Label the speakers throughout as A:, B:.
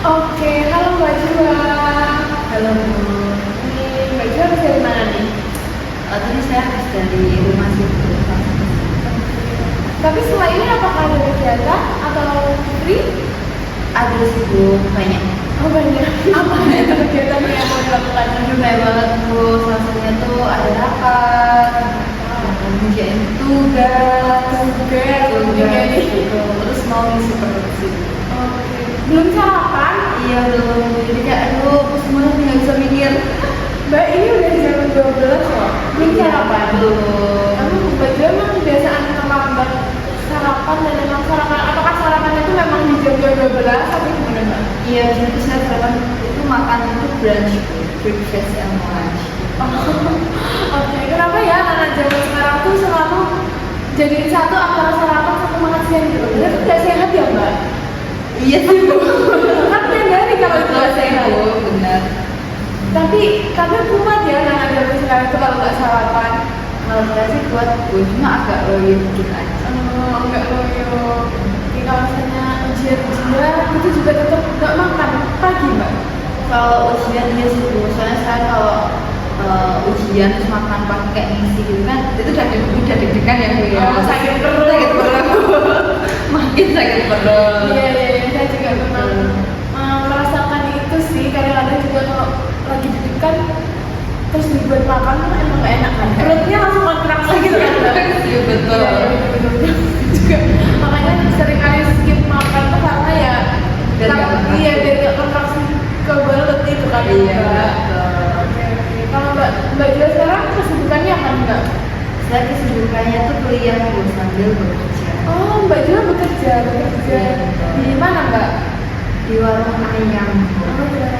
A: Oke, halo Mbak Jua.
B: Halo Bu.
A: Nih, Mbak Jua habis dari mana nih?
B: Tadi saya habis dari rumah sih Bu.
A: Tapi setelah ini apakah ada kegiatan atau free?
B: Ada sih Bu, banyak.
A: Oh banyak. Apa itu kegiatannya yang mau dilakukan?
B: Aduh banyak banget Bu. Salah satunya tuh ada rapat, ngerjain tugas,
A: Tugas
B: gitu. Terus mau ngisi produksi.
A: Oke. Belum sarapan?
B: Iya belum. Jadi kayak aduh, aku semuanya nggak bisa mikir.
A: Mbak ini udah jam 12 loh. Belum
B: Iya,
A: sarapan?
B: belum.
A: Kamu Mbak Jua emang kebiasaan terlambat sarapan dan emang sarapan apakah sarapannya itu memang di jam 12 atau gimana Mbak?
B: Iya, jadi saya sarapan itu makan itu brunch, breakfast and lunch.
A: Oke, kenapa ya anak zaman sekarang tuh selalu jadiin satu antara sarapan sama makan siang gitu? Bener tuh gak sehat ya Mbak?
B: Iya sih Bu.
A: Kan tiap hari kalau itu gak sehat.
B: Bu, benar.
A: Tapi kuat ya anak zaman sekarang tuh kalau nggak sarapan.
B: Kalau saya sih kuat Bu, cuma agak loyo dikit aja.
A: Nggak loyo. Jadi kalau misalnya ujian itu juga tetap nggak makan pagi Mbak.
B: Kalau ujian iya sih Bu, soalnya saya kalau ujian terus makan pakai ngisi gitu kan, itu udah deg-degan ya Bu ya.
A: Sakit perut.
B: Sakit perut. Makin sakit perut.
A: Iya, saya juga memang merasakan itu sih. Kadang-kadang juga kalau lagi deg-degan terus dibuat makan tuh emang gak enak kan. Perutnya langsung kontraksi gitu kan.
B: Iya betul.
A: Iya, juga makanya sering kali skip makan tuh karena ya
B: Biar nggak kontraksi.
A: iya biar gak kontraksi ke balet itu kan.
B: Iya
A: Mbak.
B: betul.
A: Oke. Kalau Mbak Jua sekarang kesibukannya apa enggak?
B: Saya kesibukannya tuh kuliah Bu sambil bekerja.
A: Oh, Mbak Jua bekerja
B: Iya, betul.
A: di mana Mbak?
B: Di warung ayam Bu.
A: Oh, di mana?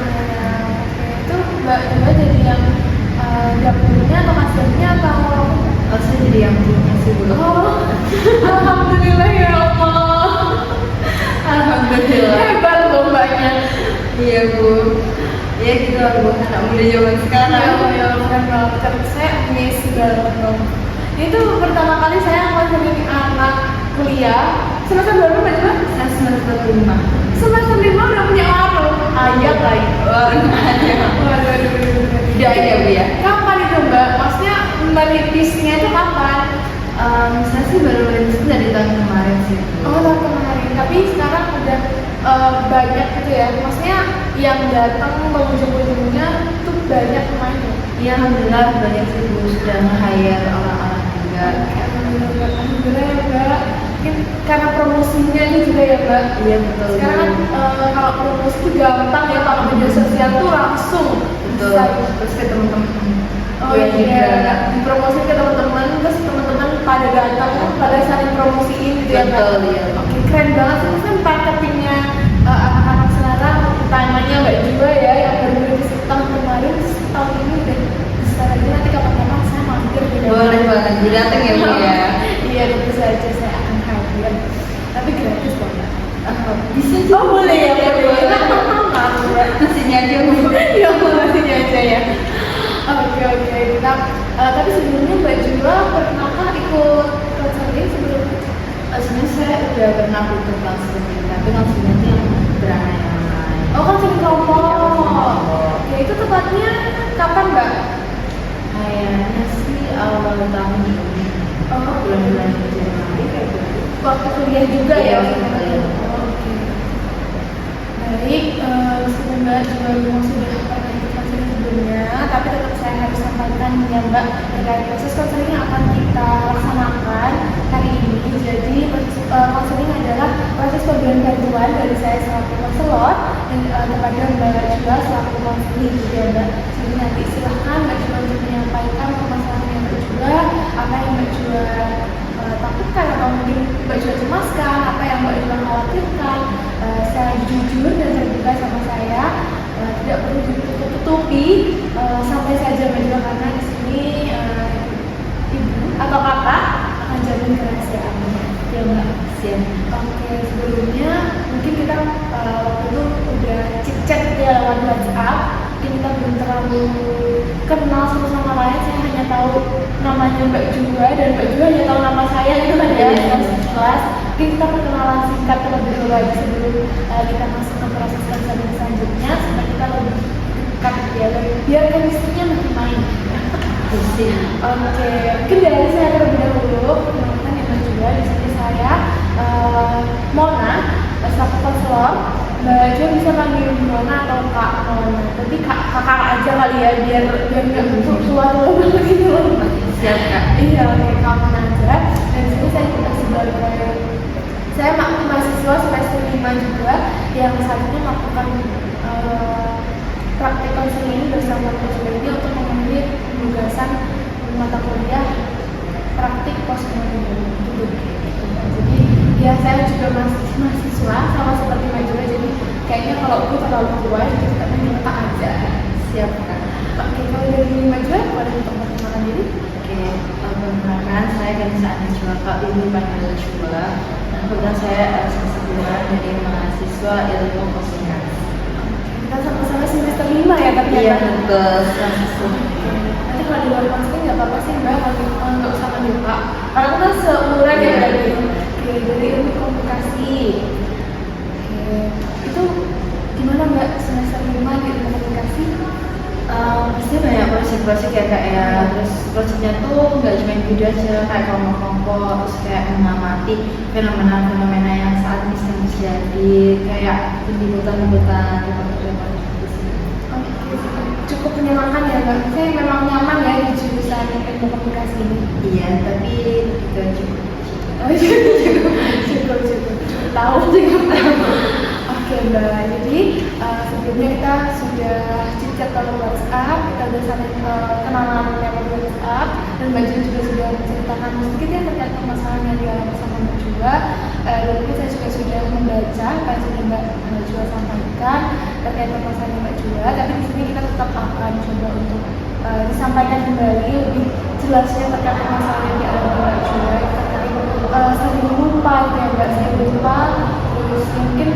A: Oke, itu Mbak Jua jadi yang dapurnya atau masternya atau?
B: Saya jadi yang punya sih Bu.
A: Oh, alhamdulillah ya Allah.
B: Alhamdulillah.
A: Hebat loh Mbaknya.
B: Iya Bu. Ya gitu lah Bu, anak muda zaman sekarang.
A: Ya, keren banget. Saya miss banget dong. Itu pertama kali saya ngajarin anak kuliah. Semester berapa Mbak Jua?
B: Saya semester 5.
A: Semester 5 udah punya warung. Ayat lah itu.
B: Warung ayam.
A: Waduh.
B: Udah ada Bu ya?
A: Kapan itu Mbak? Maksudnya merintisnya itu kapan?
B: Saya sih baru rilis dari tahun kemarin sih Bu.
A: Oh, tahun kemarin. Tapi sekarang udah banyak gitu ya. Maksudnya yang datang pengunjung-pengunjungnya tuh banyak lumayan.
B: Iya alhamdulillah banyak sih Bu, sudah nge-hire orang-orang juga.
A: Alhamdulillah ya Mbak. Mungkin karena promosinya ini juga ya Mbak.
B: Iya betul.
A: Sekarang kan kalau promosi itu gampang ya, kalau media sosial tuh langsung.
B: betul.
A: Bisa.
B: Terus ke teman-teman.
A: Oh iya, dipromosi ke teman-teman, terus teman-teman pada datang, pada saling promosiin gitu ya Mbak.
B: Betul iya.
A: Oke, keren banget sih kan marketingnya anak-anak sekarang, utamanya Mbak Jua ya yang baru rilis tahun kemarin, terus tahun ini udah besar aja. Nanti kapan-kapan saya mampir di
B: Boleh banget Bu, datang ya Bu ya.
A: Iya, tentu saja saya akan hadir. Tapi gratis kok Mbak.
B: Bisa
A: Oh boleh ya, boleh.
B: Nasinya aja Bu.
A: Ya boleh sini aja ya. Oke, kita. Tapi sebelumnya Mbak Jua pernahkah ikut konseling sebelumnya?
B: Sebenarnya saya udah pernah ikut konseling, tapi konseling itu yang beranai-anai.
A: Oh konseling kelompok.
B: Iya, konseling kelompok.
A: Ya itu tepatnya kapan Mbak?
B: Kayaknya sih awal tahun ini.
A: Oh
B: Bulan-bulan Januari kayak gitu.
A: waktu kuliah juga
B: Iya,
A: ya?
B: waktu kuliah.
A: Oh, oke. Baik, meskipun Mbak juga memang sudah pernah ikut konseling sebelumnya, tapi tetap saya harus sampaikan ya Mbak terkait proses konseling yang akan kita laksanakan hari ini. Jadi konseling adalah proses pemberian bantuan dari saya selaku konselor dan kepada Mbak Jua selaku konseling gitu ya Mbak. Jadi nanti silahkan Mbak Jua untuk menyampaikan permasalahan Mbak Jua, apa yang Mbak Jua takutkan atau mungkin Mbak Jua cemaskan, apa yang Mbak Jua khawatirkan. Secara jujur dan terbuka sama saya, tidak perlu ditutup-tutupi, sampai saja Mbak Jua karena di sini ibu atau kakak akan jamin kerahasiaannya. Ya Mbak.
B: Siap.
A: Oke, sebelumnya mungkin kita waktu itu udah chit-chat ya lewat WhatsApp. Mungkin kita belum terlalu kenal satu sama lain. Saya hanya tahu namanya Mbak Jua dan Mbak Jua hanya tahu nama saya itu kan ya, yang sekelas. Mungkin kita perkenalan singkat terlebih dahulu aja sebelum kita masuk ke proses konseling selanjutnya, supaya kita lebih dekat ya, biar chemistry-nya makin main. Oke, mungkin dari saya terlebih dahulu, perkenalkan Mbak Jua. Di sini saya Mona, selaku konselor. Mbak Jua bisa panggil Mona atau Kak Mona. Tapi kakak aja kali ya, biar nggak tua banget gitu.
B: Siap Kak.
A: Iya, oke, Kak Mona aja. Dan di sini saya juga sebagai mahasiswa semester 5 juga yang saat ini melakukan praktik konseling bersama Mbak ini untuk memenuhi penugasan mata kuliah praktik postgraduate gitu. Jadi ya saya juga masih mahasiswa sama seperti Mbak Jura, jadi kayaknya kalau aku terlalu tua jadi kita minta aja.
B: Siap Kak.
A: Oke, kalau dari Mbak Jura boleh untuk perkenalan diri?
B: Oke, perkenalkan saya Ganesa Anjua Kak, ibu panggil Jua. Nah, kebetulan saya semester 2 dari mahasiswa ilmu komunikasi.
A: Kita sama-sama semester 5 ya ternyata.
B: Iya betul, semester.
A: Nanti kalau di luar konseling nggak apa-apa sih Mbak, nggak usah manggil Pak. Karena kita seumuran ya dari ilmu komunikasi. Oke, itu gimana Mbak semester 5 di ilmu komunikasi?
B: Pasti banyak proyek-proyek ya Kak ya. Terus proyeknya tuh nggak cuma video aja, kayak kelompok-kelompok, terus kayak mengamati fenomena-fenomena yang saat ini sedang terjadi, kayak liputan-liputan
A: Cukup menyenangkan ya Mbak. Saya memang nyaman ya di jurusan ilmu komunikasi ini.
B: Iya, tapi itu cukup.
A: Cukup tahu. Oke Mbak, jadi sebelumnya kita sudah chat lewat WhatsApp, kita sudah saling kenalan lewat WhatsApp, dan Mbak Jua juga sudah menceritakan sedikit ya terkait permasalahan yang dialami sama Mbak Jua. Dan mungkin saya juga sudah membaca apa yang sudah Mbak Jua sampaikan terkait permasalahan Mbak Jua. Tapi di sini kita tetap akan coba untuk disampaikan kembali lebih jelasnya terkait permasalahan yang dialami Mbak Jua. Terkait sering lupa ya Mbak, sering lupa, terus mungkin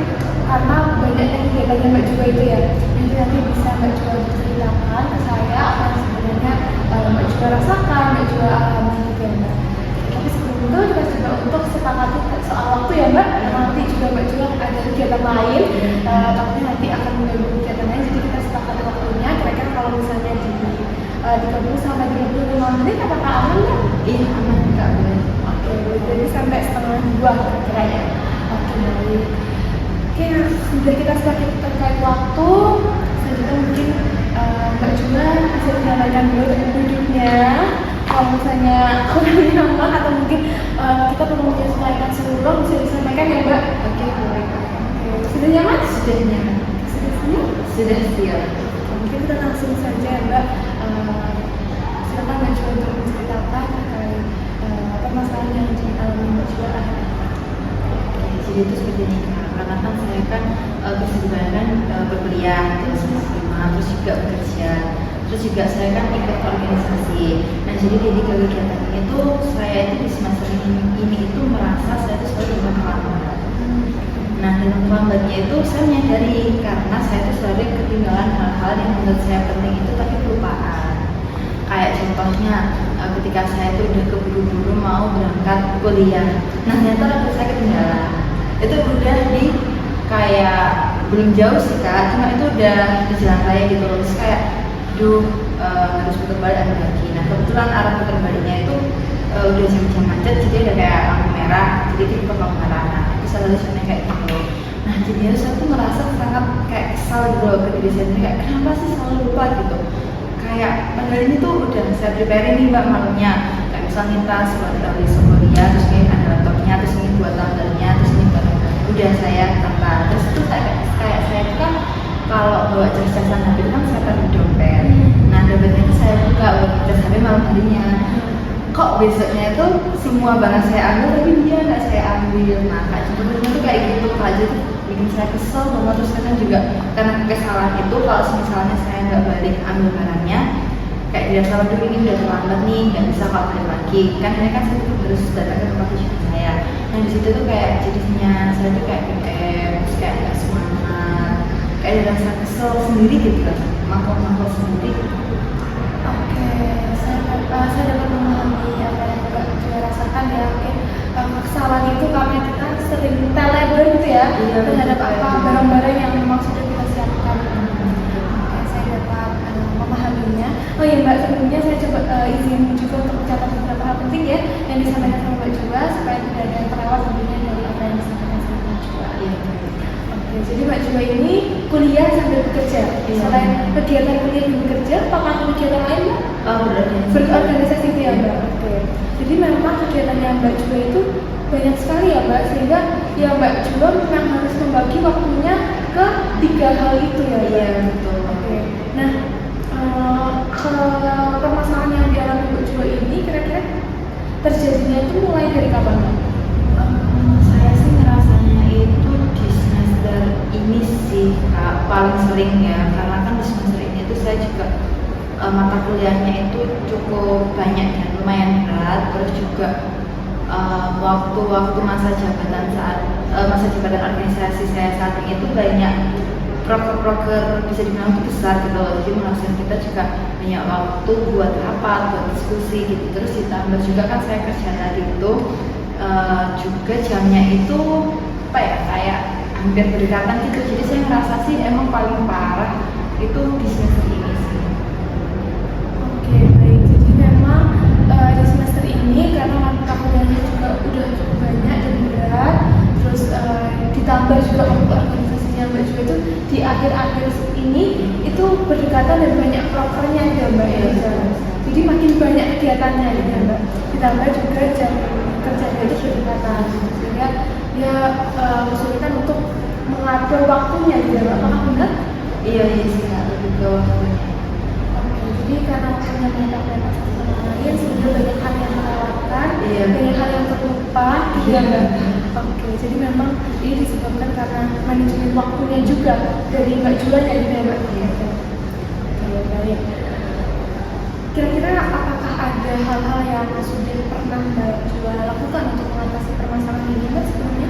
A: karena banyaknya kegiatan Mbak Jua itu ya, jadi nanti bisa Mbak Jua ceritakan ke saya apa yang sebenarnya Mbak Jua rasakan, Mbak Jua alami gitu ya Mbak. Tapi sebelum itu kita coba untuk sepakati soal waktu ya Mbak, karena nanti juga Mbak Jua ada kegiatan lain, tapi nanti akan mengganggu kegiatan lain, jadi kita sepakati waktunya, kira-kira kalau misalnya di 30 sampai 35 menit apakah aman ya?
B: Iya aman Kak.
A: Oke, jadi sampai setengah 2 kira-kira ya. Oke, baik. Oke, sudah kita sedikit terkait waktu, selanjutnya mungkin Mbak Jua bisa menyampaikan dulu duduknya. Kalau misalnya kurang nyaman atau mungkin kita perlu menyesuaikan seluruh, bisa disampaikan ya Mbak?
B: Oke, boleh Kak.
A: Oke, sudah nyaman?
B: Sudah nyaman.
A: Sudah siap?
B: Sudah siap.
A: Mungkin kita langsung saja ya Mbak. Silakan Mbak Jua untuk menceritakan terkait permasalahan yang dialami Mbak Jua.
B: Jadi itu seperti ini Kak, karena kan saya kan kesibukan berkuliah di semester 5, terus juga bekerja, terus juga saya kan ikut organisasi. Nah jadi di kegiatan itu saya itu di semester ini itu merasa saya itu selalu terlambat. Nah dengan terlambatnya itu saya menyadari karena saya itu selalu ketinggalan hal-hal yang menurut saya penting itu tapi kelupaan. Kayak contohnya ketika saya itu udah keburu-buru mau berangkat kuliah, nah ternyata saya ketinggalan. Itu udah di kayak belum jauh sih Kak, cuma itu udah di jalan raya gitu loh, terus kayak harus putar balik ada lagi. Nah kebetulan arah putar baliknya itu udah jam-jam macet, jadi udah kayak lampu merah, jadi kita lampu merah. Nah itu solusinya kayak gitu. Nah jadi saya tuh ngerasa sangat kayak kesal gitu loh ke diri saya, kayak kenapa sih selalu lupa gitu. Kayak padahal ini tuh udah saya prepare nih Mbak malamnya, kayak misalnya tas buat dari kuliah, terus ini ada laptopnya, terus ini buat tanggalnya, terus ini udah saya tata. Terus itu kayak saya kan kalau bawa cas-casan HP itu kan saya taruh di dompet. Nah dompetnya itu saya buka buat cas HP malam harinya. Kok besoknya itu semua barang saya ambil tapi dia nggak saya ambil. Nah kayak contohnya tuh kayak gitu Kak, jadi bikin saya kesel banget. Terus kan juga karena kesalahan itu kalau misalnya saya nggak balik ambil barangnya, kayak tidak salah dulu ini udah terlambat nih, nggak bisa kalau balik lagi. Kan ini kan saya harus datang ke tempat tujuan saya. Nah di situ tuh kayak jadinya saya tuh kayak terus kayak nggak semangat, kayak ada rasa kesel sendiri gitu kan, mangkok sendiri.
A: Oke, saya dapat memahami apa yang Mbak Jua rasakan ya. Oke, kesalahan itu karena kita telebar gitu ya
B: Iya,
A: terhadap
B: betul.
A: apa barang-barang yang memang sudah kita siapkan. Oke, saya dapat memahaminya. Oh iya Mbak, sebelumnya saya coba izin juga untuk mencatat beberapa hal penting ya yang disampaikan sama Mbak Jua supaya tidak ada yang terlewat tentunya dari apa yang disampaikan sama Mbak Jua.
B: Iya.
A: Oke, jadi Mbak Jua ini kuliah sambil bekerja.
B: Iya.
A: Selain kegiatan kuliah dan bekerja, apakah ada kegiatan lain Mbak? Berorganisasi itu ya Mbak. Oke. Jadi memang kegiatan yang Mbak Jua itu banyak sekali ya Mbak, sehingga ya Mbak Jua memang harus membagi waktunya ke 3 hal itu ya Mbak.
B: Iya, betul.
A: Oke. Nah, permasalahan yang dialami Mbak Jua ini kira-kira terjadinya itu mulai dari kapan Mbak?
B: Saya sih ngerasanya itu di semester ini sih Kak, paling sering ya, karena kan di semester ini tuh saya juga mata kuliahnya itu cukup banyak dan lumayan berat, terus juga waktu-waktu masa jabatan organisasi saya saat ini itu banyak proker-proker bisa dibilang itu besar gitu loh, jadi menghasilkan kita juga banyak waktu buat rapat, buat diskusi gitu. Terus ditambah juga kan saya kerja tadi itu juga jamnya itu apa ya, kayak hampir berdekatan gitu, jadi saya ngerasa sih emang paling parah itu di semester ini sih.
A: Oke, baik. Jadi memang di semester ini karena mata kuliahnya juga udah cukup banyak dan berat, terus ditambah juga waktu organisasinya Mbak Jua itu di akhir-akhir ini itu berdekatan dan banyak prokernya ya Mbak ya. Jadi makin banyak kegiatannya ya Mbak. Ditambah juga jam kerjanya itu berdekatan, sehingga dia kesulitan untuk mengatur waktunya ya Mbak. Apakah benar?
B: Iya sih Kak, lebih ke waktunya.
A: Oke, jadi karena waktunya mepet-mepet satu sama lain, sehingga banyak hal yang terlewatkan,
B: Iya.
A: banyak hal yang terlupa, gitu ya Mbak. Oke, jadi memang ini disebabkan karena manajemen waktunya juga dari Mbak Jua ya Mbak. Oke, baik. Kira-kira apakah ada hal-hal yang sudah pernah Mbak Jua lakukan untuk mengatasi permasalahan ini Mbak sebelumnya?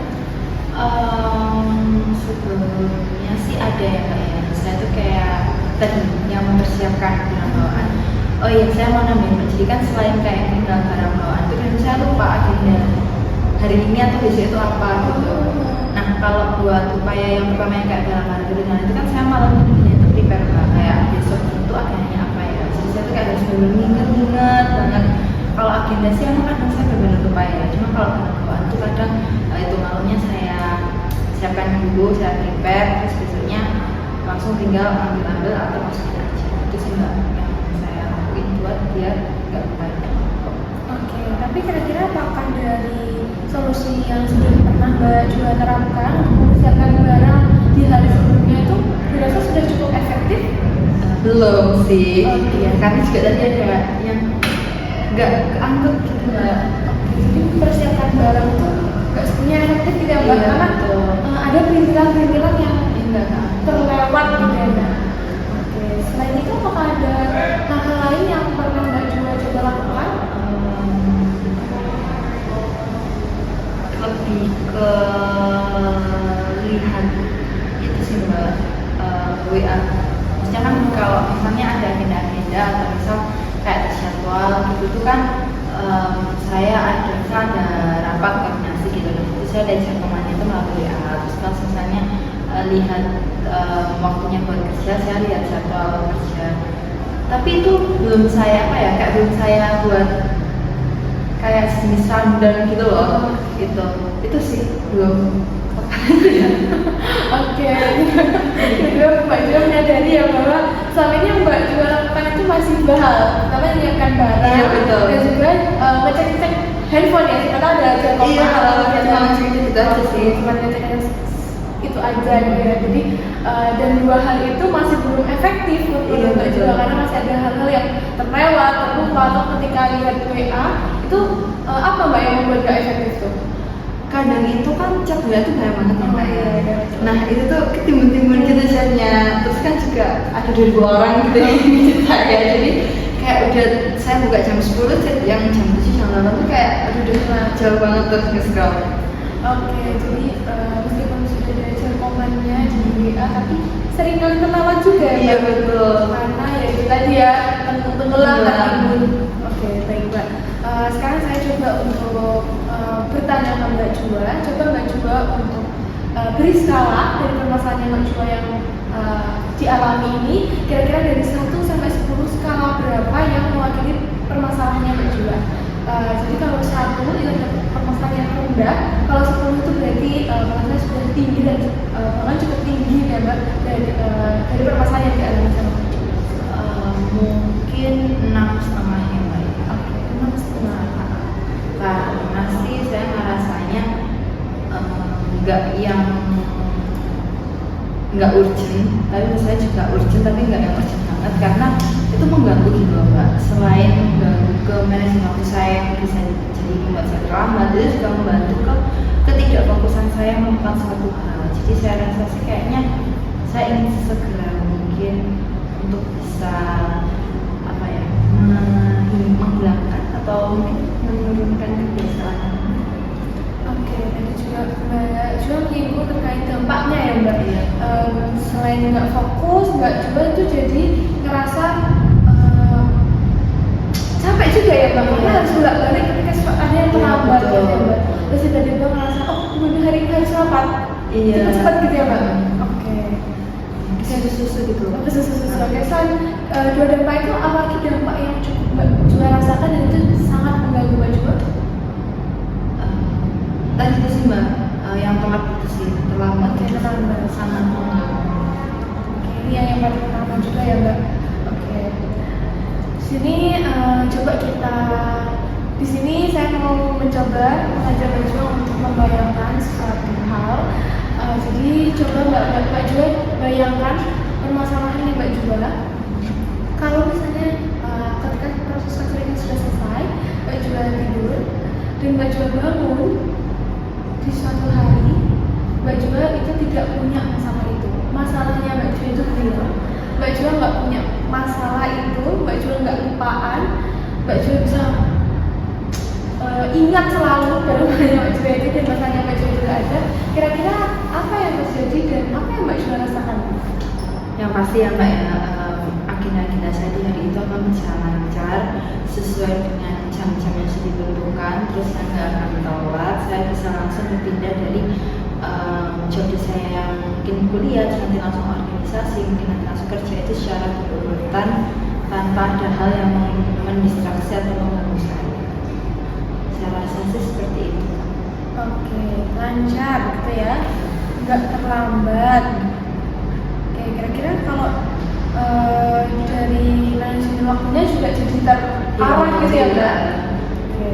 B: Sebelumnya sih ada ya Kak ya. Saya tuh kayak tadi yang mempersiapkan barang bawaan. Oh iya, saya mau nambahin, jadi kan selain kayak tinggal barang bawaan itu kan saya lupa agenda hari ini atau besok itu apa gitu. Nah kalau buat upaya yang pertama yang kayak dalam hal ringan itu kan saya malah punya itu prepare Kak, kayak besok itu agendanya apa ya. Jadi saya tuh kayak harus bener-bener ingat banget. Kalau agenda sih emang kadang saya bener-bener lupa ya. Cuma kalau barang bawaan tuh kadang itu malamnya saya siapkan dulu, saya prepare, terus besoknya langsung tinggal ambil atau masukin aja. Itu sih Mbak yang saya lakuin buat biar nggak lupa.
A: Oke, tapi kira-kira apakah dari solusi yang sudah pernah Mbak Jua terapkan untuk mempersiapkan barang di hari sebelumnya itu dirasa sudah cukup efektif?
B: Belum sih.
A: Oke.
B: Iya, karena juga tadi ada yang nggak keangkut gitu Mbak.
A: Jadi mempersiapkan barang itu nggak sepenuhnya efektif tidak Mbak?
B: Iya,
A: Karena
B: betul.
A: ada perintilan-perintilan yang
B: Enggak Kak.
A: terlewat gitu ya Mbak. Oke, selain itu apakah ada hal-hal lain yang pernah Mbak Jua coba lakukan?
B: Lebih ke lihat itu sih Mbak, WA. Maksudnya kan kalau misalnya ada agenda-agenda atau misal kayak terjadwal gitu tuh kan saya ada rapat koordinasi gitu, jadi saya ada jadwalnya itu melalui WA. Terus kalau misalnya lihat waktunya buat kerja, saya lihat jadwal kerja. Tapi itu belum saya kayak belum saya buat kayak sejenis rundown gitu loh, itu sih belum.
A: Oke, jadi Mbak Jua menyadari ya bahwa selama ini yang Mbak Jua lakukan itu masih bahal, pertama menyiapkan barang,
B: Iya, betul.
A: dan juga ngecek-ngecek handphone ya, kita tahu ada jadwal
B: Iya,
A: jadwal
B: gitu aja sih.
A: cuma ngecek itu aja gitu ya. Jadi dan dua hal itu masih belum efektif menurut
B: Iya,
A: Mbak Jua
B: betul.
A: karena masih ada hal-hal yang terlewat, terlupa atau ketika lihat WA itu apa Mbak yang membuat gak efektif tuh?
B: Kadang itu kan chat WA tuh banyak banget ya Mbak ya.
A: Iya.
B: Nah itu tuh ketimbun-timbun gitu chatnya. Terus kan juga ada 2.000 orang gitu yang ngechat saya. Jadi kayak udah saya buka jam 10 chat yang jam 7 jam 8 tuh kayak aduh udah jauh banget terus nge-scroll.
A: Oke, jadi meskipun sudah ada jadwalnya di WA tapi sering kali terlewat juga ya
B: Iya,
A: Mbak?
B: betul.
A: Karena ya itu tadi ya tenggelam
B: Tenggelam.
A: tertimbun. Oke, baik Mbak. Sekarang saya coba untuk bertanya sama Mbak Jua. Coba Mbak Jua untuk beri skala dari permasalahan Mbak Jua yang dialami ini. Kira-kira dari 1 sampai 10 skala berapa yang mewakili permasalahannya Mbak Jua. Jadi kalau 1 itu adalah permasalahan yang rendah, kalau 10 itu berarti permasalahan sudah tinggi dan bahkan cukup tinggi ya Mbak dari permasalahan yang dialami sama Mbak Jua.
B: Mungkin 6,5 ya Mbak.
A: Oke, 6,5.
B: Karena sih saya ngerasanya nggak urgent, tapi saya juga urgent tapi nggak yang urgent banget karena itu mengganggu gitu loh Mbak. Selain mengganggu ke manajemen waktu saya yang bisa jadi membuat saya terlambat, itu juga membantu ke ketidakfokusan saya melakukan suatu hal. Jadi saya rasa sih kayaknya saya ingin segera mungkin untuk bisa apa ya menghilangkan atau menurunkan kebiasaan.
A: Oke, tadi juga Mbak Jua menyinggung terkait dampaknya ya Mbak. Selain nggak fokus, Mbak Jua itu jadi ngerasa capek juga ya Mbak. Karena harus bolak-balik ketika ada yang terlambat ya Mbak. Terus tiba-tiba ngerasa, oh kemudian hari ini harus rapat. Kita cepat gitu ya Mbak. Oke.
B: Bisa susu gitu.
A: Susu. Oke, selain dua dampak itu, apalagi dampak yang cukup Mbak Jua rasakan dan itu sangat mengganggu Mbak Jua?
B: Tadi itu sih Mbak, yang telat itu sih terlambat.
A: Oke, terlambat.
B: Sangat mengganggu.
A: Oke, ini yang paling pertama juga ya Mbak. Oke. Sini coba kita di sini saya mau mencoba mengajak Mbak Jua untuk membayangkan suatu hal. Jadi coba Mbak Jua bayangkan permasalahan yang Mbak Jua. Kalau misalnya ketika proses konseling sudah selesai, Mbak Jua tidur dan Mbak Jua bangun di suatu hari, Mbak Jua itu tidak punya masalah itu. Masalahnya Mbak Jua itu clear. Mbak Jua nggak punya masalah itu, Mbak Jua nggak lupaan, Mbak Jua bisa ingat selalu barang-barang Mbak Jua itu dan masalahnya Mbak Jua juga ada. Kira-kira apa yang terjadi dan apa yang Mbak Jua rasakan?
B: Yang pasti ya Mbak ya, agenda saya di hari itu akan berjalan lancar sesuai dengan jam-jam yang sudah ditentukan. Terus saya nggak akan telat, saya bisa langsung berpindah dari job saya yang mungkin kuliah, nanti langsung organisasi, mungkin nanti langsung kerja itu secara berurutan tanpa ada hal yang mendistraksi atau mengganggu saya. Saya rasa sih seperti itu.
A: Oke, lancar gitu ya, nggak terlambat. Oke, kira-kira kalau dari manajemen waktunya juga jadi terarah gitu ya Mbak? Oke,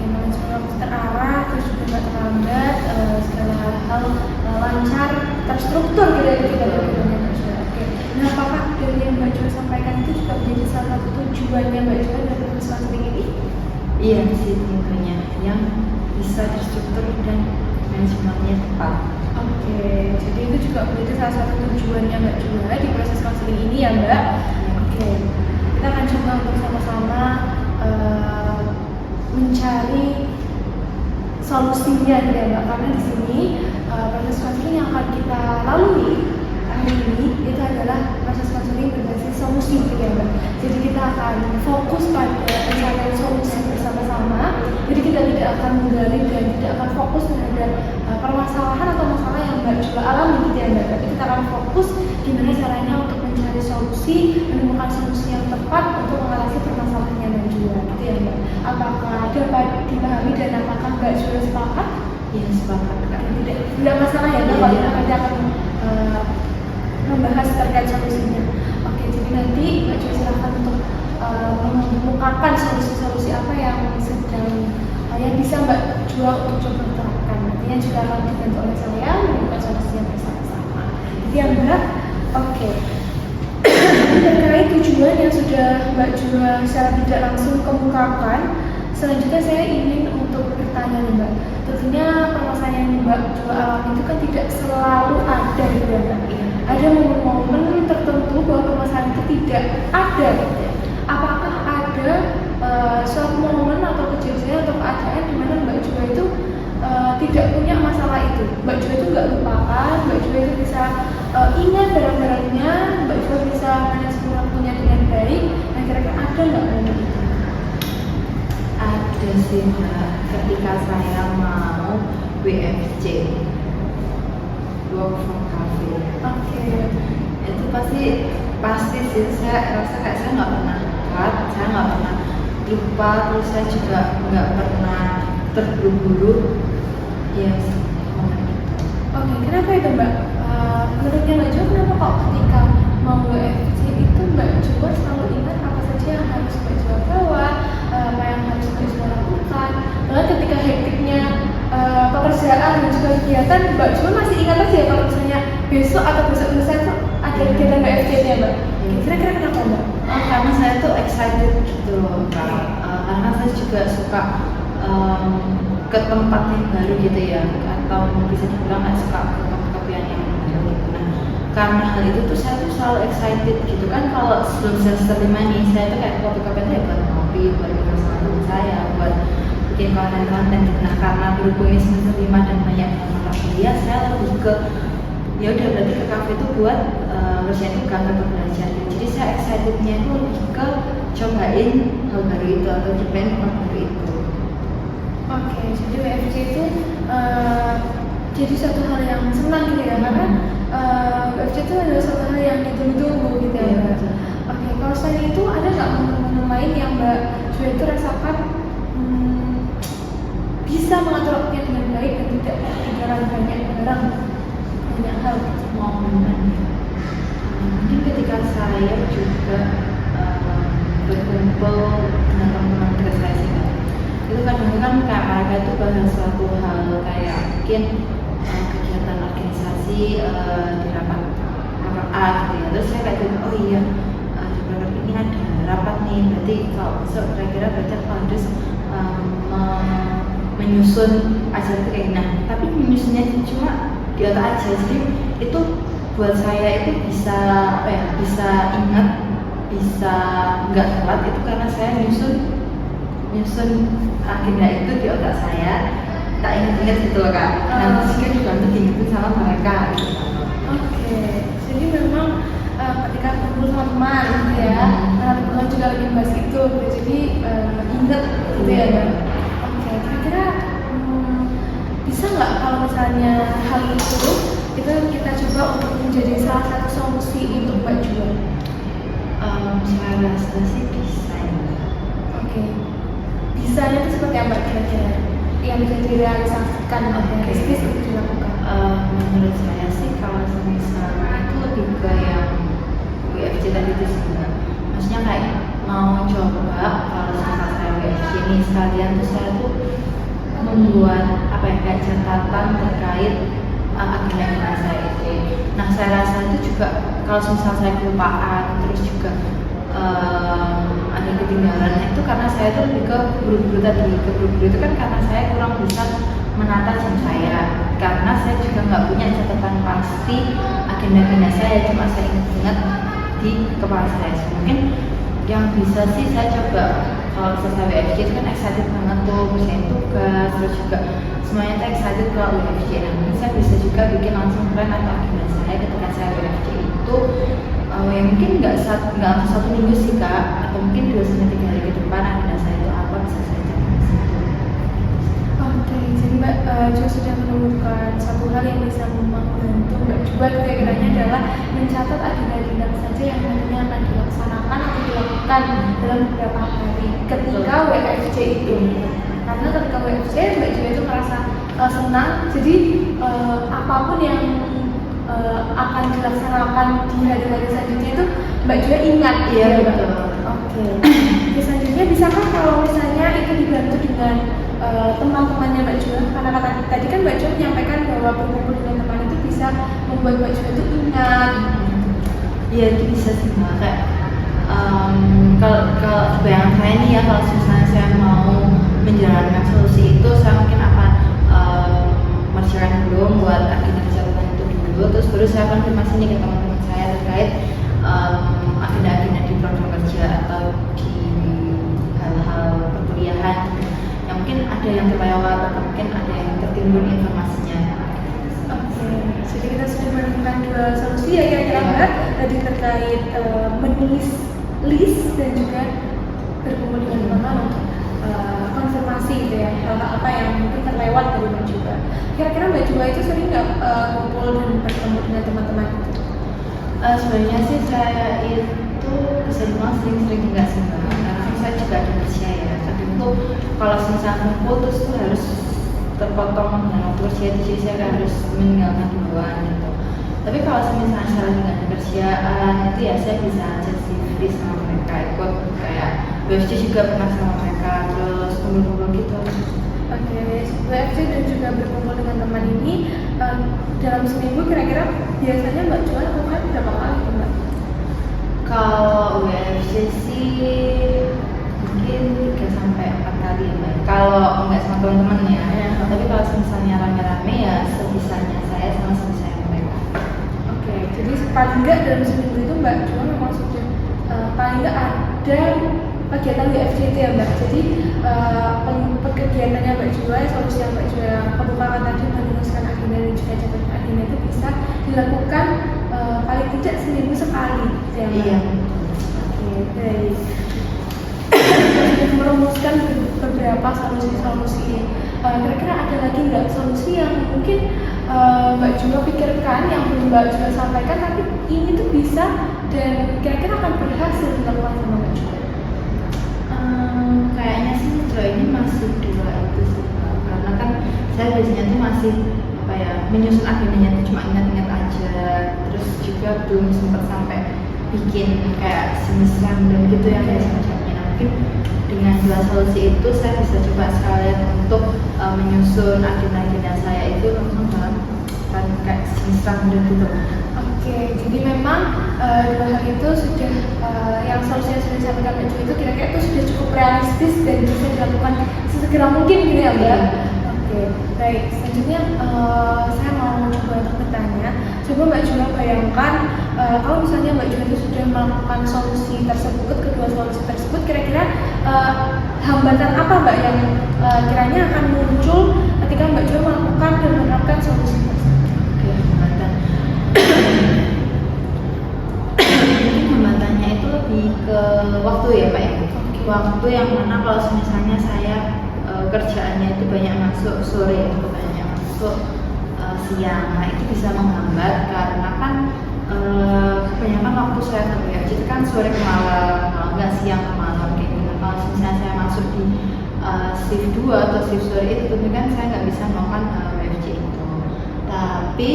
A: manajemen waktu terarah, terus juga nggak terlambat, segala hal lancar, terstruktur gitu ya kita berhubungan Mbak Jua. Oke, nah apakah dari yang Mbak Jua sampaikan itu juga menjadi salah satu tujuannya Mbak Jua dari proses konseling ini?
B: Iya sih tentunya yang bisa terstruktur dan manajemennya tepat.
A: Oke, jadi itu juga menjadi salah satu tujuannya Mbak Jua di proses konseling ini ya Mbak. Oke, kita akan coba untuk sama-sama mencari solusinya ya Mbak. Karena di sini proses konseling yang akan kita lalui hari ini itu adalah proses konseling berbasis solusi gitu ya Mbak. Jadi kita akan fokus pada pencarian solusi bersama-sama. Jadi kita tidak akan menggali dan tidak akan fokus terhadap permasalahan atau masalah yang Mbak Jua alami gitu ya Mbak. Tapi kita akan fokus gimana caranya untuk mencari solusi, menemukan solusi yang tepat untuk mengatasi permasalahannya Mbak Jua gitu ya Mbak. Apakah dapat dipahami dan apakah Mbak Jua sepakat?
B: Ya sepakat Kak.
A: Tidak masalah ya Mbak, kalau kita nanti akan membahas terkait solusinya. Oke, jadi nanti Mbak Jua silakan untuk mengemukakan solusi-solusi apa yang sedang yang bisa Mbak Jua untuk coba terapkan. Nantinya juga akan dibantu oleh saya menemukan solusi yang bersama-sama. Jadi yang Mbak, oke. Terkait tujuan yang sudah Mbak Jua secara tidak langsung kemukakan, selanjutnya saya ingin untuk bertanya nih Mbak. Tentunya permasalahan yang Mbak Jua alami itu kan tidak selalu ada gitu ya Mbak. Ada momen-momen tertentu bahwa permasalahan itu tidak ada gitu ya. Apakah ada suatu momen atau kejadian atau keadaan di mana Mbak Jua itu tidak punya masalah itu? Mbak Jua itu nggak lupakan, Mbak Jua itu bisa ingat barang-barangnya, Mbak Jua bisa manajemen waktunya dengan baik. Nah kira-kira ada nggak momen itu?
B: Ada sih Mbak, ketika saya mau WFC, work from cafe.
A: Oke.
B: Itu pasti sih, saya rasa kayak saya nggak pernah cut, saya nggak pernah lupa, terus saya juga nggak pernah terburu-buru. Ya sih, momen itu.
A: Oke, kenapa itu Mbak? Menurutnya Mbak Jo, kenapa kok ketika mau WFC itu Mbak Jo selalu ingat apa saja yang harus Mbak Jo bawa, apa yang harus Mbak Jo lakukan? Bahkan ketika hektiknya pekerjaan dan juga kegiatan, Mbak Jo masih ingat aja kalau misalnya besok atau besok lusa itu ada kegiatan WFC-nya Mbak. Kira-kira kenapa Mbak?
B: Karena saya tuh excited gitu loh, Kak. Karena saya juga suka ke tempat yang baru gitu ya, atau bisa dibilang nggak suka ke kopi-kopian yang baru gitu. Nah, karena hal itu tuh saya tuh selalu excited gitu kan. Kalau sebelum semester 5 nih, saya tuh kayak kopi-kopian ya buat ngopi, buat bikin sama teman saya, buat bikin konten-konten gitu. Nah, karena berhubungnya semester 5 dan banyak mata kuliah, saya lebih ke ya udah berarti ke kafe itu buat ngerjain tugas atau belajar. Jadi saya excitednya itu lebih ke cobain hal baru itu atau cobain tempat baru itu.
A: Oke, jadi WFC itu jadi suatu hal yang senang gitu ya, karena WFC itu adalah suatu hal yang ditunggu-tunggu gitu ya.
B: Betul.
A: Oke, kalau selain itu ada nggak momen-momen lain yang Mbak Jo itu rasakan bisa mengatur waktunya dengan baik dan tidak ketinggalan banyak hal?
B: Momen mungkin ketika saya juga berkumpul dengan teman-teman dekat saya sih, Kak. Itu kadang-kadang kayak mereka itu bahas suatu hal kayak mungkin kegiatan organisasi di rapat A gitu ya. Terus saya kayak gitu, oh iya di rapat ini ada rapat nih, berarti kalau besok kira-kira berarti aku harus menyusun acara itu kayak nah, tapi menyusunnya cuma di otak aja, jadi itu buat saya itu bisa apa ya, bisa ingat, bisa nggak telat itu karena saya nyusun agenda itu di otak saya, tak ingat-ingat gitu loh Kak. Nah terus juga dibantu diingetin sama mereka gitu.
A: Oke, jadi memang ketika kumpul sama teman gitu ya, teman juga lagi bahas itu, jadi inget gitu ya Mbak. Oke, kira-kira bisa nggak kalau misalnya hal itu kita coba untuk menjadi salah satu solusi untuk Mbak Jo?
B: Saya rasa sih bisa.
A: Oke, bisanya itu seperti apa kira-kira yang bisa direalisasikan realistis untuk dilakukan?
B: Menurut saya sih kalau misalnya itu lebih ke yang WFC tadi itu sih Mbak. Maksudnya kayak mau coba kalau misalnya saya WFC ini sekalian tuh saya tuh membuat apa ya kayak catatan terkait agenda saya itu. Nah saya rasa itu juga kalau misalnya saya kelupaan terus juga ada ketinggalan itu karena saya tuh lebih ke buru-buru tadi. Buru-buru itu kan karena saya kurang bisa menata jam saya, karena saya juga nggak punya catatan pasti agenda saya, cuma saya ingat di kepala saya. Mungkin yang bisa sih saya coba kalau selesai WFC itu kan excited banget tuh misalnya tugas, terus juga semuanya tuh excited kalau WFC. Nah mungkin saya bisa juga bikin langsung plan atau agenda saya ketika saya WFC itu ya mungkin nggak satu minggu sih Kak, atau mungkin 2-3 hari ke depan agenda saya itu apa bisa saya catat di situ.
A: Oke, jadi Mbak Jo sudah menemukan satu hal yang bisa membantu Mbak juga kira-kiranya adalah mencatat agenda saja yang nantinya akan dilaksanakan atau dilakukan dalam beberapa hari ketika WFC itu. Karena ketika WFC Mbak Jo itu merasa senang, jadi apapun yang akan dilaksanakan di hari-hari selanjutnya itu Mbak Jo ingat.
B: Iya
A: ya,
B: betul.
A: Oke. Selanjutnya bisakah kalau misalnya itu dibantu dengan teman-temannya Mbak Jo? Karena tadi kan Mbak Jo menyampaikan bahwa berkumpul dengan teman itu bisa membuat Mbak Jo itu ingat.
B: Iya itu bisa sih Mbak. Kayak kalau bayangan saya nih ya, kalau misalnya saya mau menjalankan solusi itu, saya mungkin akan merjakan dulu buat agenda catatan itu dulu, terus baru saya konfirmasi nih ke teman-teman saya terkait agenda-agenda di program kerja atau di hal-hal perkuliahan yang mungkin ada yang terlewat atau mungkin ada yang tertimbun informasinya.
A: Oke, jadi kita sudah menemukan 2 solusi ya kira-kira Mbak, tadi terkait menulis list dan juga berkumpul dengan teman untuk konfirmasi gitu ya, hal-hal apa yang mungkin terlewat dari Mbak Jua. Kira-kira Mbak Jua itu sering nggak kumpul dan bertemu dengan teman-teman?
B: Sebenarnya sih saya itu bisa dibilang sering-sering enggak sih Mbak, karena kan saya juga ada kerja ya. Kadang tuh kalau misalnya putus tuh harus terpotong dengan waktu kerja, jadi saya harus meninggalkan duluan gitu. Tapi kalau misalnya saya lagi nggak ada kerjaan itu ya saya bisa aja sih free sama mereka, ikut kayak BFC juga pernah sama mereka, terus kumpul-kumpul gitu.
A: Oke, BFC dan juga berkumpul dengan teman ini dalam seminggu kira-kira biasanya Mbak Jua lakukan berapa kali tuh Mbak?
B: Kalau WFC sih mungkin 3 sampai 4 kali ya Mbak. Kalau enggak sama teman-teman ya. Tapi kalau misalnya rame-rame ya sebisanya saya sama sebisanya mereka.
A: Oke, jadi paling enggak dalam seminggu itu Mbak Jua memang sudah paling enggak ada kegiatan WFC itu ya Mbak. Jadi kegiatannya Mbak Jua, solusi yang Mbak Jua kemukakan tadi menuliskan agenda dan juga catat agenda itu bisa dilakukan paling tidak seminggu sekali ya Mbak.
B: Iya.
A: Oke, baik. Merumuskan beberapa solusi-solusi. Kira-kira ada lagi nggak solusi yang mungkin Mbak Jua pikirkan yang belum Mbak Jua sampaikan tapi ini tuh bisa dan kira-kira akan berhasil dilakukan sama Mbak Jua?
B: Kayaknya sih sejauh ini masih 2 itu sih Mbak. Karena kan saya biasanya tuh masih apa ya, menyusun agendanya tuh cuma ingat-ingat aja, terus juga belum sempat sampai bikin kayak semacam dan gitu ya kayak semacamnya. Mungkin dengan 2 solusi itu saya bisa coba sekalian untuk menyusun agenda-agenda saya itu langsung dalam kayak semacam dan gitu.
A: Oke, jadi memang 2 hal itu sudah yang solusi yang sudah disampaikan Mbak Jua itu kira-kira itu sudah cukup realistis dan bisa dilakukan sesegera mungkin gitu ya Mbak? Oke, baik. Selanjutnya saya mau coba untuk bertanya. Coba Mbak Jua bayangkan kalau misalnya Mbak Jua itu sudah melakukan solusi tersebut, kedua solusi tersebut, kira-kira hambatan apa Mbak yang kiranya akan muncul ketika Mbak Jua melakukan dan menerapkan solusi tersebut?
B: Oke, hambatan. Mungkin hambatannya itu lebih ke waktu ya Pak ya. Waktu yang mana kalau misalnya saya kerjaannya itu banyak masuk sore atau banyak masuk siang, nah itu bisa menghambat karena kan kebanyakan waktu saya kerja itu kan sore ke malam, kalau nggak siang ke malam kayak gitu. Kalau misalnya saya masuk di shift 2 atau shift sore itu tentu kan saya nggak bisa melakukan WFC itu. Tapi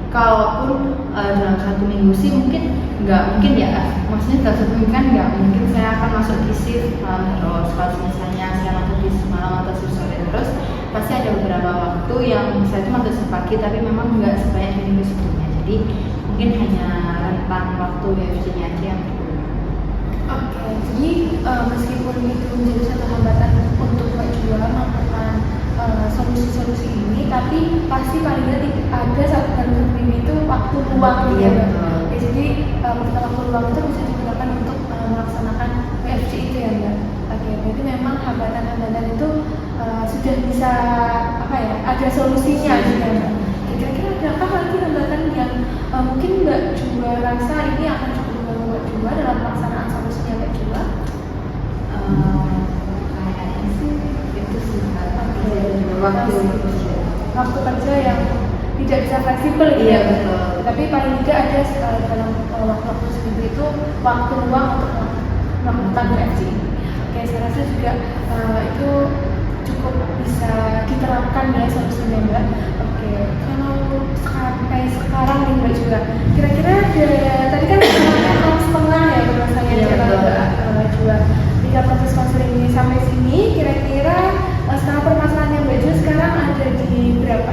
B: kalaupun dalam 1 minggu sih mungkin nggak mungkin ya, maksudnya dalam 1 minggu kan nggak mungkin saya akan masuk di shift terus. Kalau misalnya saya masuk di shift malam atau shift sore terus, pasti ada beberapa waktu yang saya itu masuk shift pagi tapi memang nggak sebanyak di minggu sebelumnya. Jadi mungkin hanya rentang waktu WFC-nya aja yang berbeda.
A: Oke, jadi meskipun itu menjadi satu hambatan untuk Mbak Jua melakukan solusi-solusi ini, tapi pasti paling tidak ada satu hal ini itu waktu luang
B: Iya,
A: ya,
B: betul.
A: Mbak. Jadi ketika waktu luang itu bisa digunakan untuk melaksanakan WFC itu ya Mbak. Oke, berarti memang hambatan-hambatan itu sudah bisa apa ya, ada solusinya gitu ya Mbak. Kira-kira adakah lagi hambatan yang mungkin Mbak Jua rasa ini akan cukup mengganggu Mbak Jua dalam pelaksanaan solusinya Mbak Jua?
B: Kayaknya sih itu sih
A: waktu kerja yang tidak bisa fleksibel gitu
B: Iya,
A: ya.
B: betul.
A: Tapi paling tidak ada dalam waktu seminggu itu waktu luang untuk melakukan WFC. Oke, saya rasa juga itu cukup bisa diterapkan ya solusinya Mbak. Oke, kalau sampai sekarang nih Mbak juga, kira-kira tadi kan tahun setengah ya rasanya
B: Iya, betul.
A: Mbak Jua. Jika proses konseling ini sampai sini, kira-kira skala permasalahan yang Mbak Jua sekarang ada di berapa?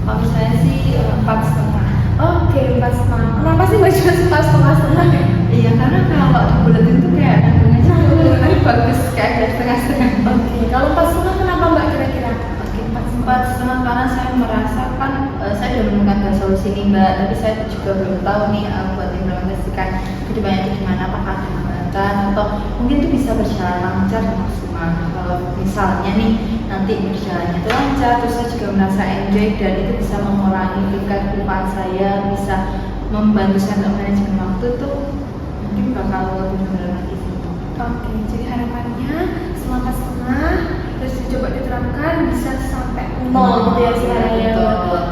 B: Kalau misalnya sih 4,5.
A: Oke, 4,5. Kenapa sih Mbak Jua 4,5 ya?
B: Iya, karena kalau dibulatin tuh kayak nanggungannya lebih bagus kayak ada setengah-setengah.
A: Oke, kalau 4,5 kenapa Mbak kira-kira?
B: Oke, 4,5 karena saya merasakan saya sudah menemukan solusi ini Mbak, tapi saya juga belum tahu nih buat implementasikan kedepannya itu gimana, apakah ada hambatan atau mungkin itu bisa berjalan lancar dan maksimal. Kalau misalnya nih nanti berjalannya itu lancar, terus saya juga merasa enjoy dan itu bisa mengurangi tingkat kelupaan saya, bisa membantu saya untuk manajemen waktu tuh mungkin bakal lebih benar lagi sih.
A: Oke, jadi harapannya setelah semangat setengah, terus dicoba diterapkan bisa sampai nol gitu ya istilahnya.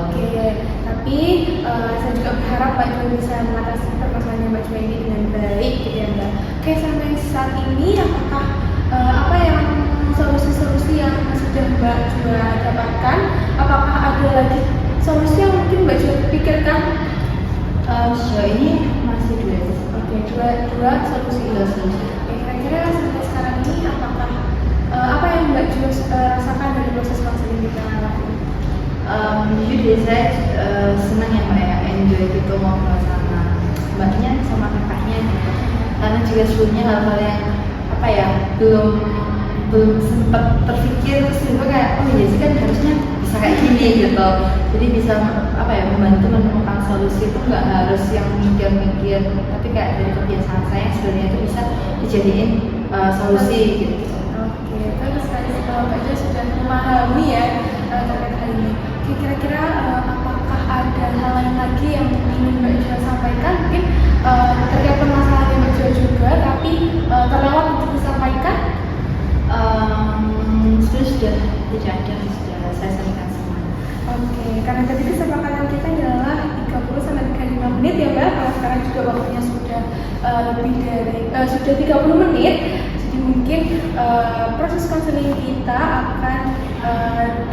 A: Oke, tapi saya juga berharap Mbak Jua bisa mengatasi permasalahan Mbak Jua ini dengan baik gitu ya Mbak. Oke, sampai saat ini apakah apa yang solusi-solusi yang sudah Mbak Jua dapatkan, apakah ada lagi solusi yang mungkin Mbak Jua pikirkan?
B: Sejauh ini masih dua.
A: Oke, dua solusi. Oke, kira-kira sampai sekarang ini apakah apa yang Mbak Jua rasakan dari proses konseling kita lakukan?
B: Jujur deh saya senang ya Mbak ya, enjoy gitu ngobrol sama mbaknya sama kakaknya gitu. Karena juga sebelumnya hal-hal yang apa ya belum sempat terpikir, terus juga kayak oh iya sih kan harusnya bisa kayak gini gitu. Jadi bisa apa ya membantu menemukan solusi itu nggak harus yang mikir-mikir, tapi kayak dari kebiasaan saya yang sebenarnya itu bisa dijadiin solusi gitu.
A: Oke, terus tadi kalau Mbak Jua sudah memahami ya terkait hal ini. Oke, kira-kira apakah ada hal lain lagi yang ingin Mbak Jua sampaikan? Mungkin terkait permasalahan Mbak Jua juga, tapi terlewat untuk disampaikan?
B: Sudah tidak ada, sudah saya sampaikan semua.
A: Oke, karena tadi kesepakatan kita adalah 30 sampai 35 menit ya Mbak. Kalau sekarang juga waktunya sudah lebih dari sudah 30 menit. Jadi mungkin proses konseling kita akan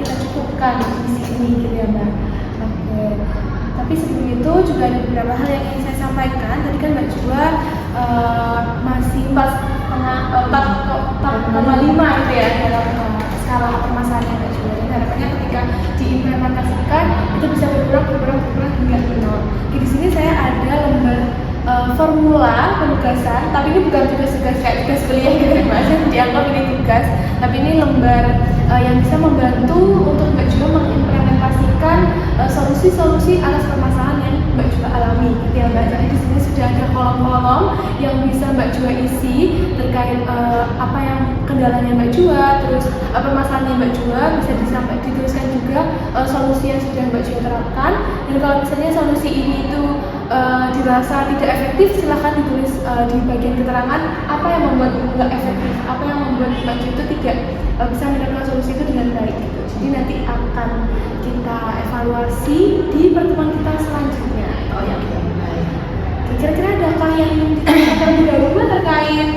A: kita cukupkan di sini gitu ya Mbak. Oke. Tapi sebelum itu juga ada beberapa hal yang ingin saya sampaikan. Tadi kan Mbak Jua masih 4,5 gitu ya dalam skala permasalahan Mbak Jua. Dan harapannya ketika diimplementasikan itu bisa berkurang hingga 0. Di sini saya ada lembar formula penugasan, tapi ini bukan tugas kayak tugas kuliah gitu ya Mbak. Saya dianggap ini tugas, tapi ini lembar yang bisa membantu untuk Mbak Jua mengimplementasikan solusi-solusi atas permasalahan yang Mbak Jua alami gitu ya Mbak. Jadi di sini sudah ada kolom-kolom yang bisa Mbak Jua isi terkait apa yang kendalanya Mbak Jua, terus permasalahannya Mbak Jua bisa dituliskan juga solusi yang sudah Mbak Jua terapkan. Dan kalau misalnya solusi ini itu dirasa tidak efektif, silahkan ditulis di bagian keterangan apa yang membuat nggak efektif, apa yang membuat Mbak Jua itu tidak bisa menerapkan solusi itu dengan baik gitu. Jadi nanti akan kita evaluasi di pertemuan kita selanjutnya.
B: Oh ya, baik.
A: Kira-kira adakah yang ditanyakan dahulu terkait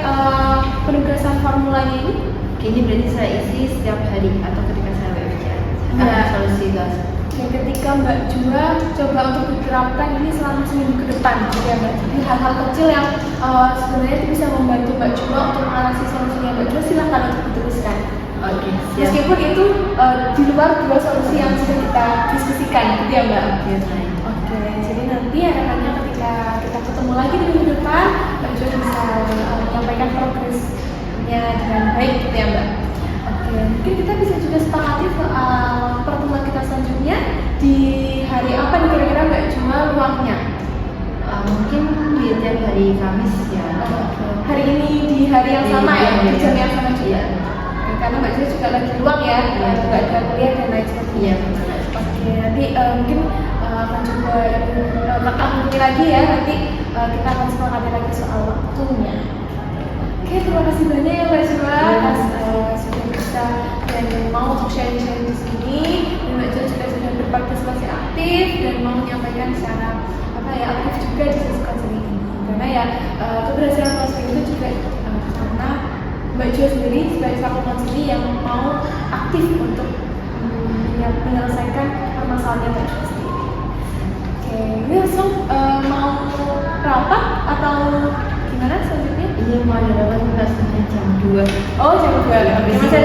A: penugasan formulanya ini?
B: Ini berarti saya isi setiap hari atau ketika saya bekerja.
A: Nah,
B: solusi gas.
A: Ketika Mbak Jua coba untuk diterapkan ini selama seminggu ke depan, gitu ya Mbak. Jadi hal-hal kecil yang sebenarnya itu bisa membantu Mbak Jua untuk mengatasi solusinya Mbak Jua, silakan untuk dituliskan.
B: Oke, siap.
A: Meskipun itu di luar dua solusi yang sudah kita diskusikan, gitu ya Mbak. Oke, jadi nanti harapannya ketika kita ketemu lagi di minggu depan, Mbak Jua bisa menyampaikan progresnya dengan baik, gitu ya Mbak. Oke, mungkin kita bisa juga sepakati soal pertemuan kita selanjutnya di hari apa nih kira-kira Mbak Jua luangnya?
B: Mungkin di tiap hari Kamis ya.
A: Hari ini di hari yang sama ya, di jam yang sama juga.
B: Iya.
A: Oke, karena Mbak Jua juga lagi luang ya, juga ada kuliah dan lain sebagainya.
B: Iya.
A: Oke, nanti mungkin akan coba menghubungi lagi ya, nanti kita akan sepakati lagi soal waktunya. Oke, terima kasih banyak ya Mbak Jua atas sudah bisa dan mau untuk sharing-sharing di sini. Dan Mbak Jua juga sudah berpartisipasi aktif dan mau menyampaikan secara aktif juga di sesi konseling ini. Karena ya keberhasilan konseling itu juga karena Mbak Jua sendiri sebagai satu konseling yang mau aktif untuk menyelesaikan permasalahannya Mbak Jua sendiri. Oke, ini langsung mau rapat atau gimana selanjutnya?
B: Iya, mau ada rapat kita jam 2.
A: Oh, jam 2. Oke, masih